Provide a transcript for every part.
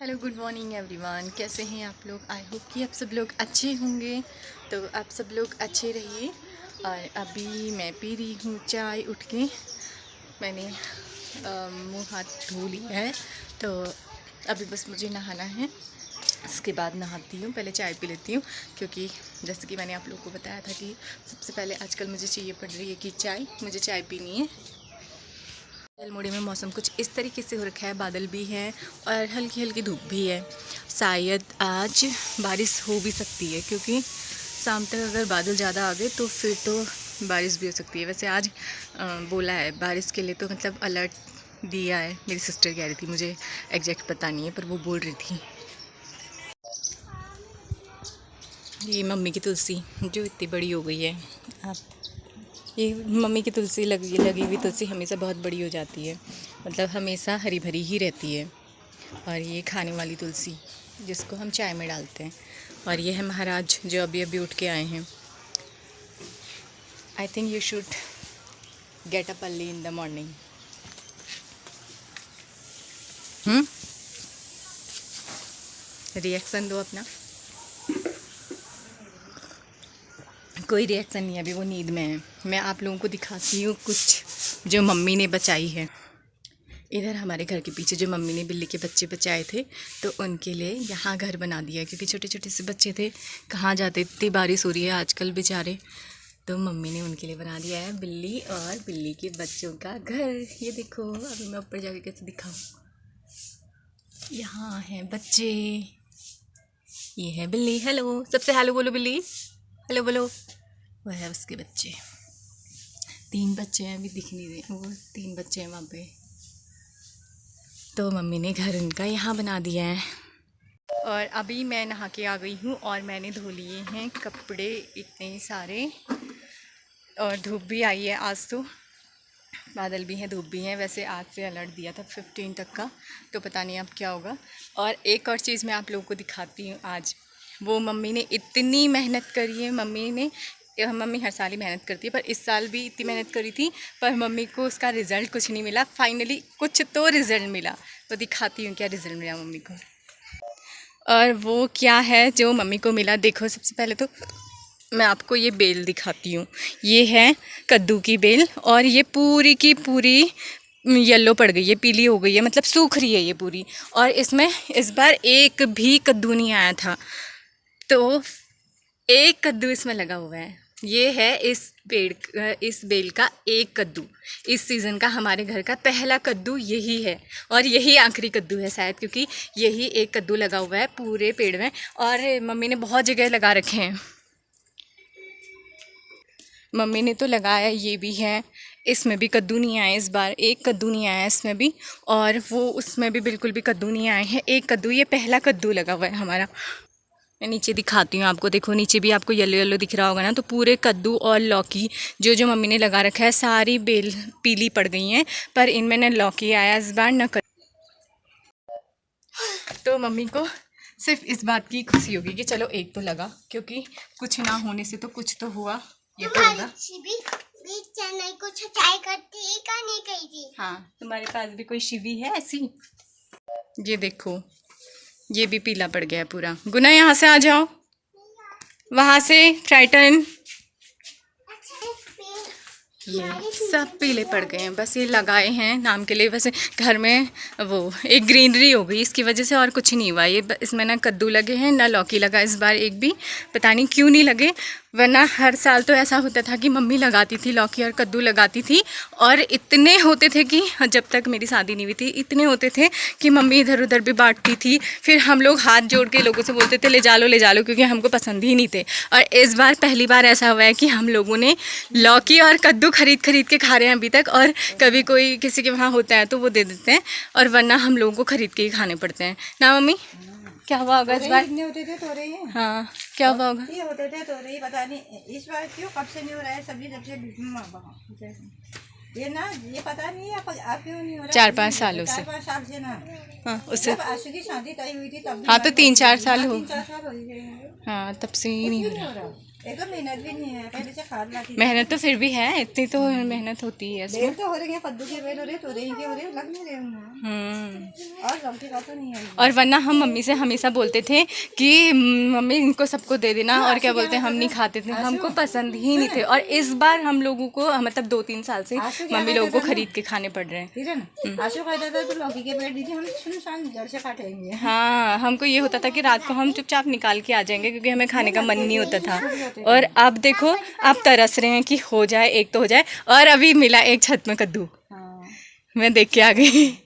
Hello, good morning everyone. कैसे हैं आप लोग? आई होप कि आप सब लोग अच्छे होंगे। तो आप सब लोग अच्छे रहिए। और अभी मैं पी रही हूँ चाय। उठ के मैंने मुँह हाथ धो लिया है, तो अभी बस मुझे नहाना है। उसके बाद नहाती हूँ, पहले चाय पी लेती हूँ, क्योंकि जैसे कि मैंने आप लोगों को बताया था कि सबसे पहले आजकल मुझे चाहिए पड़ रही है कि मुझे चाय पीनी है। अल्मोड़े में मौसम कुछ इस तरीके से हो रखा है, बादल भी है और हल्की हल्की धूप भी है। शायद आज बारिश हो भी सकती है, क्योंकि शाम तक अगर बादल ज़्यादा आ गए तो फिर तो बारिश भी हो सकती है। वैसे आज बोला है बारिश के लिए, तो मतलब अलर्ट दिया है। मेरी सिस्टर कह रही थी, मुझे एग्जैक्ट पता नहीं है, पर वो बोल रही थी। ये मम्मी की तुलसी जो इतनी बड़ी हो गई है। आप ये मम्मी की तुलसी लगी हुई तुलसी हमेशा बहुत बड़ी हो जाती है, मतलब हमेशा हरी भरी ही रहती है। और ये खाने वाली तुलसी जिसको हम चाय में डालते हैं। और ये है महाराज जो अभी अभी उठ के आए हैं। I think you should get up early in the morning. Reaction दो अपना। कोई रिएक्शन नहीं है, अभी वो नींद में है। मैं आप लोगों को दिखाती हूँ कुछ जो मम्मी ने बचाई है। इधर हमारे घर के पीछे जो मम्मी ने बिल्ली के बच्चे बचाए थे, तो उनके लिए यहाँ घर बना दिया, क्योंकि छोटे छोटे से बच्चे थे, कहाँ जाते। इतनी बारिश हो रही है आजकल बेचारे, तो मम्मी ने उनके लिए बना दिया है बिल्ली और बिल्ली के बच्चों का घर। ये देखो, अभी मैं ऊपर जाके कैसे दिखाऊँ। यहाँ हैं बच्चे, ये है बिल्ली। हेलो, सबसे हेलो बोलो बिल्ली, हेलो बोलो। वह है उसके बच्चे, 3 बच्चे हैं, अभी दिख नहीं रहे, वो 3 बच्चे हैं वहाँ पे। तो मम्मी ने घर उनका यहाँ बना दिया है। और अभी मैं नहा के आ गई हूँ और मैंने धो लिए हैं कपड़े इतने सारे। और धूप भी आई है आज, तो बादल भी हैं, धूप भी हैं। वैसे आज से अलर्ट दिया था 15 तक का, तो पता नहीं अब क्या होगा। और एक और चीज़ मैं आप लोगों को दिखाती हूँ आज। वो मम्मी ने इतनी मेहनत करी है। मम्मी हर साल ही मेहनत करती है, पर इस साल भी इतनी मेहनत करी थी, पर मम्मी को उसका रिज़ल्ट कुछ नहीं मिला। फाइनली कुछ तो रिज़ल्ट मिला, तो दिखाती हूँ क्या रिज़ल्ट मिला मम्मी को। और वो क्या है जो मम्मी को मिला, देखो। सबसे पहले तो मैं आपको ये बेल दिखाती हूँ। ये है कद्दू की बेल, और ये पूरी की पूरी येलो पड़ गई है, पीली हो गई है, मतलब सूख रही है ये पूरी। और इसमें इस बार एक भी कद्दू नहीं आया था, तो एक कद्दू इसमें लगा हुआ है। ये है इस बेल का एक कद्दू। इस सीज़न का हमारे घर का पहला कद्दू यही है, और यही आखिरी कद्दू है शायद, क्योंकि यही एक कद्दू लगा हुआ है पूरे पेड़ में। और मम्मी ने बहुत जगह लगा रखे हैं। मम्मी ने तो लगाया, ये भी है, इसमें भी कद्दू नहीं आए इस बार, एक कद्दू नहीं आया इसमें भी। और वो उसमें भी बिल्कुल भी कद्दू नहीं आए हैं, एक कद्दू, ये पहला कद्दू लगा हुआ है हमारा। मैं नीचे दिखाती हूँ आपको, देखो नीचे भी आपको येलो येलो दिख रहा होगा ना। तो पूरे कद्दू और लौकी जो जो मम्मी ने लगा रखा है, सारी बेल पीली पड़ गई हैं, पर इनमें न लौकी आया इस बार न कद्दू। तो मम्मी को सिर्फ इस बात की खुशी होगी कि चलो एक तो लगा, क्योंकि कुछ ना होने से तो कुछ तो हुआ। ये तो होगा। को छटाई करती थी। हाँ, तुम्हारे पास भी कोई शिवी है ऐसी? ये देखो, ये भी पीला पड़ गया पूरा। गुना यहाँ से आ जाओ, वहाँ से ट्राइटन। ये सब पीले पड़ गए हैं, बस ये लगाए हैं नाम के लिए। वैसे घर में वो एक ग्रीनरी हो गई इसकी वजह से, और कुछ नहीं हुआ। ये इसमें ना कद्दू लगे हैं ना लौकी लगा इस बार एक भी, पता नहीं क्यों नहीं लगे। वरना हर साल तो ऐसा होता था कि मम्मी लगाती थी, लौकी और कद्दू लगाती थी, और इतने होते थे कि जब तक मेरी शादी नहीं हुई थी इतने होते थे कि मम्मी इधर उधर भी बांटती थी। फिर हम लोग हाथ जोड़ के लोगों से बोलते थे ले जा लो, क्योंकि हमको पसंद ही नहीं थे। और इस बार पहली बार ऐसा हुआ है कि हम लोगों ने लौकी और कद्दू खरीद के खा रहे हैं अभी तक। और कभी कोई किसी के वहाँ होता है तो वो दे देते हैं, और वरना हम लोगों को खरीद के ही खाने पड़ते हैं ना मम्मी। क्या हुआ होगा इस बार? होते थे तोरे। हाँ, क्या हुआ होगा? ये होते थे तोरे, पता नहीं इस बार क्यों कब से नहीं हो रहा है। सब्जी जब से ये ना, ये पता नहीं है आप क्यों नहीं हो रहा। 4-5 सालों से। 4-5 साल से ना। हाँ, उससे आशु की शादी तय हुई थी तब। हाँ, तो 3-4 साल हो। 3-4 साल हो गए। हाँ, तब से ही नहीं हो रहा। एक मेहनत भी नहीं है, पहले से खाद लाती। मेहनत तो फिर भी है, इतनी तो मेहनत होती है इसमें। तो हो रही है, कद्दू के बेल हो रहे, तोरे के हो रहे, लग नहीं रहे होंगे। और लौकी का तो नहीं है। और वरना हम मम्मी से हमेशा बोलते थे कि मम्मी इनको सबको दे देना, और क्या बोलते हैं हम नहीं खाते थे, हमको पसंद ही नहीं थे। और इस बार हम लोगों को मतलब 2-3 साल से मम्मी लोगों को खरीद के खाने पड़ रहे हैं। आशु कहता था तो लौकी के पेड़ दीजिए, हम सुनसान जड़ से काटेंगे। हाँ, हमको ये होता था कि रात को हम चुपचाप निकाल के आ जाएंगे क्योंकि हमें खाने का मन नहीं होता था। और अब देखो, अब तरस रहे हैं कि हो जाए, एक तो हो जाए। और अभी मिला एक छत में कद्दू, मैं देख के आ गई।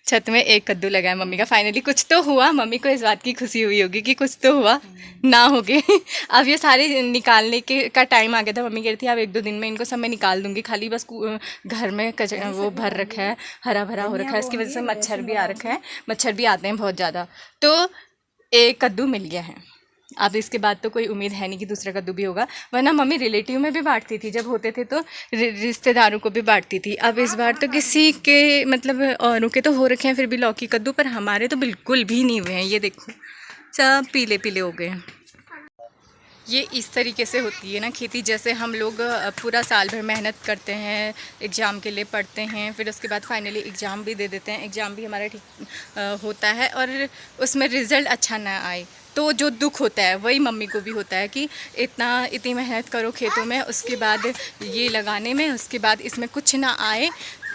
छत में एक कद्दू लगा है मम्मी का, फाइनली कुछ तो हुआ। मम्मी को इस बात की खुशी हुई होगी कि कुछ तो हुआ, ना हो गए। अब ये सारे निकालने के का टाइम आ गया था। मम्मी कह रही थी अब 1-2 दिन में इनको सब मैं निकाल दूंगी, खाली बस घर में कचरा वो भर रखा है, हरा भरा हो रखा है, इसकी वजह से मच्छर भी आ रखा है, मच्छर भी आते हैं बहुत ज़्यादा। तो एक कद्दू मिल गया है। अब इसके बाद तो कोई उम्मीद है नहीं कि दूसरा कद्दू भी होगा, वरना मम्मी रिलेटिव में भी बांटती थी, जब होते थे तो रिश्तेदारों को भी बांटती थी। अब इस बार तो किसी के मतलब औरों के तो हो रखे हैं फिर भी लौकी कद्दू, पर हमारे तो बिल्कुल भी नहीं हुए हैं। ये देखो सब पीले पीले हो गए हैं। ये इस तरीके से होती है ना खेती, जैसे हम लोग पूरा साल भर मेहनत करते हैं, एग्ज़ाम के लिए पढ़ते हैं, फिर उसके बाद फाइनली एग्ज़ाम भी दे देते हैं, एग्ज़ाम भी हमारा ठीक होता है और उसमें रिज़ल्ट अच्छा ना आए तो जो दुख होता है वही मम्मी को भी होता है कि इतनी मेहनत करो खेतों में, उसके बाद ये लगाने में, उसके बाद इसमें कुछ ना आए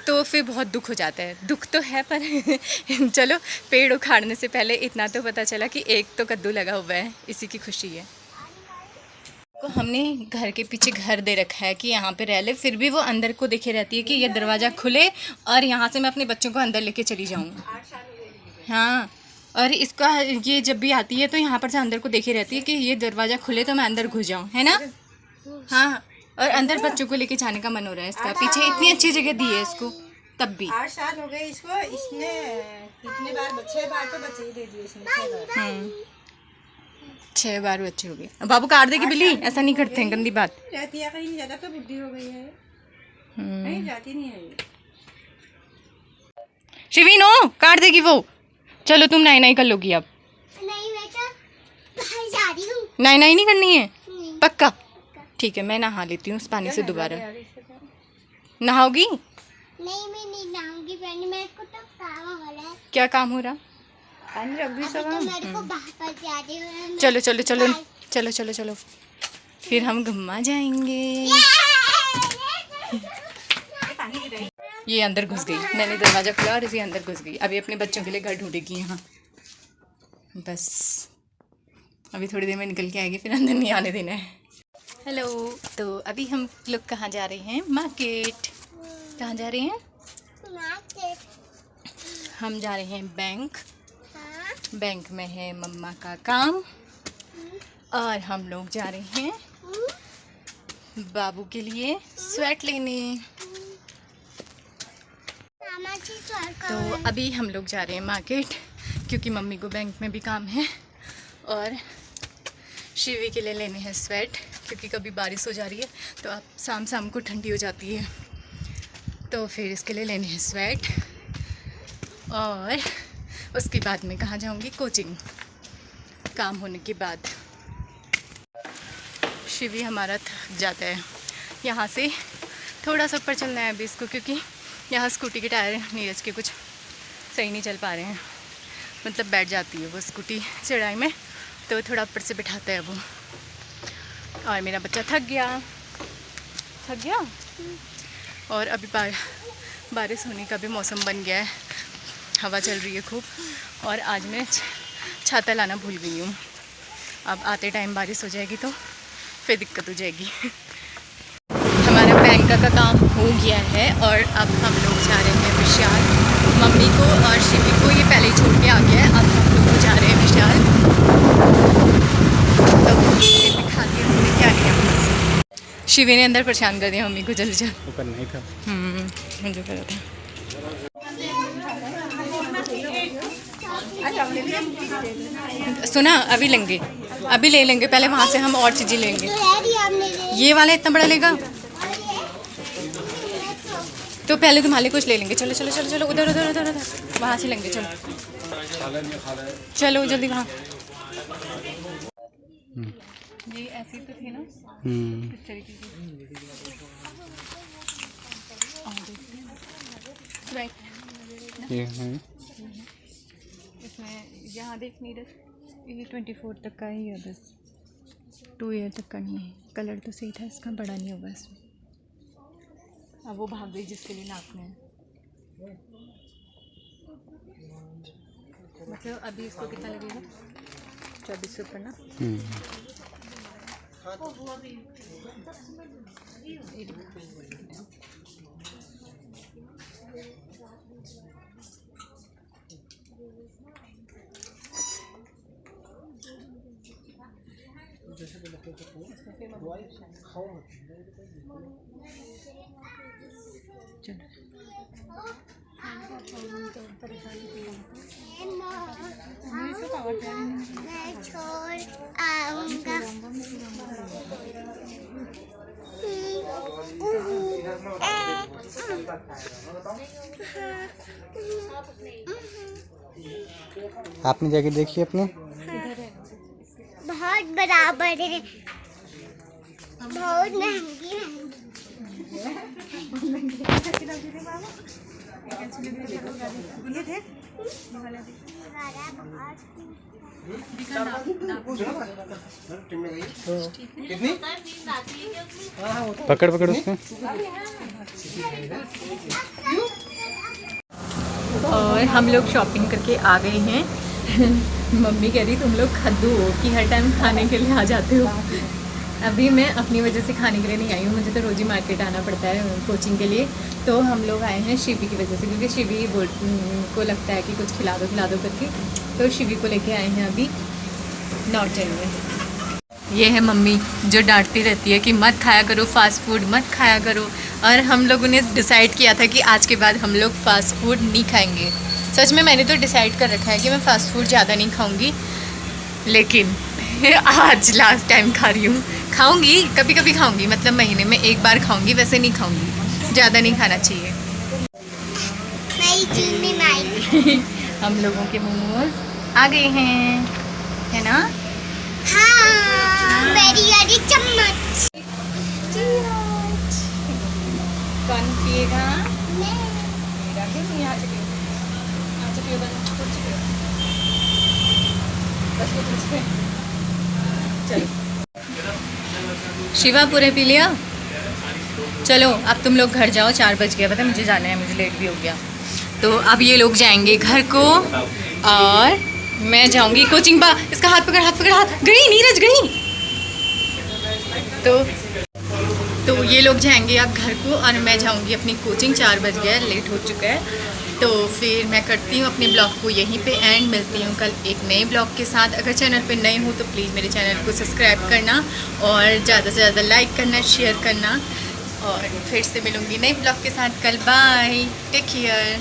तो फिर बहुत दुख हो जाता है। दुख तो है पर चलो, पेड़ उखाड़ने से पहले इतना तो पता चला कि एक तो कद्दू लगा हुआ है, इसी की खुशी है। को हमने घर के पीछे घर दे रखा है कि यहाँ पे रह ले, फिर भी वो अंदर को देखे रहती है कि ये दरवाज़ा खुले और यहाँ से मैं अपने बच्चों को अंदर लेके चली जाऊँ। हाँ, और इसका ये जब भी आती है तो यहाँ पर से अंदर को देखे रहती है कि ये दरवाज़ा खुले तो मैं अंदर घुस जाऊँ, है ना। हाँ, और अंदर बच्चों को लेके जाने का मन हो रहा है इसका। पीछे इतनी अच्छी जगह दी है इसको, तब भी 8 साल हो गए इसको। इसने कितने बार, 6 बार तो बच्चे ही दे दिए इसने, 6 बार। 6 बार बच्चे हो गए। बाबू काट देगी बिल्ली, ऐसा नहीं करते हैं, गंदी बात रहती है। कहीं ज़्यादा तो बुद्धि हो गई है, कहीं जाती नहीं है। शिवी नो, काट देगी वो। चलो तुम नाई नाई कर लोगी अब। नहीं बेटा, बाहर जा रही हूँ। नाई नाई नहीं करनी है, पक्का? ठीक है, मैं नहा लेती हूँ उस पानी से दोबारा। नहाओगी? नहीं, मैं नहीं नहाऊंगी पहले, मेरे को तो काम हो रहा है। क्या काम हो रहा? अभी तो मेरे को बाहर पर जा रही हूँ। चलो चलो चलो चलो चलो चलो, फिर हम घुमा जाएंगे। ये अंदर घुस गई, मैंने दरवाज़ा खोला और इसे अंदर घुस गई। अभी अपने बच्चों के लिए घर ढूंढेगी यहाँ, बस अभी थोड़ी देर में निकल के आएगी, फिर अंदर नहीं आने देना है। हेलो, तो अभी हम लोग कहाँ जा रहे हैं? मार्केट। कहाँ जा रहे हैं? हम जा रहे हैं बैंक। बैंक में है मम्मा का काम और हम लोग जा रहे हैं बाबू के लिए स्वेट लेने। तो अभी हम लोग जा रहे हैं मार्केट क्योंकि मम्मी को बैंक में भी काम है और शिवी के लिए लेने हैं स्वेट, क्योंकि कभी बारिश हो जा रही है तो अब शाम को ठंडी हो जाती है, तो फिर इसके लिए लेने हैं स्वेट। और उसके बाद मैं कहाँ जाऊँगी? कोचिंग, काम होने के बाद। शिवी हमारा थक जाता है, यहाँ से थोड़ा सा ऊपर चलना है अभी इसको, क्योंकि यहाँ स्कूटी के टायर नीरज के कुछ सही नहीं चल पा रहे हैं, मतलब बैठ जाती है वो स्कूटी चढ़ाई में, तो थोड़ा ऊपर से बिठाता है वो। और मेरा बच्चा थक गया और अभी बारिश होने का भी मौसम बन गया है, हवा चल रही है खूब। और आज मैं छाता लाना भूल गई हूँ, अब आते टाइम बारिश हो जाएगी तो फिर दिक्कत हो जाएगी। हमारा बैंक का काम हो गया है और अब हम लोग जा रहे हैं विशाल। मम्मी को और शिवी को ये पहले ही छोड़ के आ गया है, अब हम लोग जा रहे हैं विशाल। तो ये दिखाती हूँ हमने क्या लिया। शिवी ने अंदर परेशान कर दिया मम्मी को, जल्दी चल। वो करना ही था। मुझे कर था। सुना, अभी लेंगे, अभी ले लेंगे, पहले वहाँ से हम और चीज़ें लेंगे। ये वाला इतना बड़ा लेगा तो पहले तुम्हारे कुछ ले लेंगे। चलो चलो चलो चलो, उधर उधर उधर उधर वहाँ से लेंगे। चलो चलो जल्दी वहाँ। ये ऐसे तो थे ना, इस तरीके की स्वेट ना, ये है। इसमें यहाँ देख नीरज, ये 24 तक का ही है बस, 2 ईयर तक का नहीं है। कलर तो सही था इसका, बड़ा नहीं होगा इसमें। अब वो भाग गई जिसके लिए नापने हैं। मतलब अभी इसको कितना लगेगा? 2400 रुपये ना। मैं छोड़ आऊंगा। आपने जैकेट देखी अपने? बहुत बराबर है, बहुत महंगी है। पकड़ पकड़ उसको। और हम लोग शॉपिंग करके आ गए हैं। मम्मी कह रही तुम लोग खद्दू हो कि हर टाइम खाने के लिए आ जाते हो। अभी मैं अपनी वजह से खाने के लिए नहीं आई हूँ, मुझे तो रोज़ ही मार्केट आना पड़ता है कोचिंग के लिए। तो हम लोग आए हैं शिवी की वजह से, क्योंकि शिवी को लगता है कि कुछ खिला दो करके, तो शिवी को लेके आए हैं अभी नॉर्थ एंड में। ये है मम्मी जो डांटती रहती है कि मत खाया करो फास्ट फूड, मत खाया करो। और हम लोगों ने डिसाइड किया था कि आज के बाद हम लोग फास्ट फूड नहीं खाएंगे। सच में मैंने तो डिसाइड कर रखा है कि मैं फ़ास्ट फूड ज़्यादा नहीं खाऊंगी, लेकिन आज लास्ट टाइम खा रही हूँ। खाऊंगी, कभी कभी खाऊंगी, मतलब महीने में एक बार खाऊंगी, वैसे नहीं खाऊंगी, ज़्यादा नहीं खाना चाहिए। नई चीज में आई। हम लोगों के मोमोज आ गए हैं, है ना? हाँ, मेरी वाली चम्मच। कौन पिएगा? मैं। मेरा क्यों नहीं? आ चुके शिवा पूरे पी लिया। चलो अब तुम लोग घर जाओ, 4 बज गया, पता मुझे जाना है, मुझे लेट भी हो गया। तो अब ये लोग जाएंगे घर को और मैं जाऊंगी कोचिंग। बा इसका हाथ पकड़, हाथ पकड़, हाथ गई, नीरज गई। तो ये लोग जाएंगे अब घर को और मैं जाऊंगी अपनी कोचिंग। 4 बज गया, लेट हो चुका है। तो फिर मैं करती हूँ अपने ब्लॉग को यहीं पे एंड। मिलती हूँ कल एक नए ब्लॉग के साथ। अगर चैनल पे नए हो तो प्लीज़ मेरे चैनल को सब्सक्राइब करना और ज़्यादा से ज़्यादा लाइक करना, शेयर करना। और फिर से मिलूँगी नए ब्लॉग के साथ कल। Bye, take care.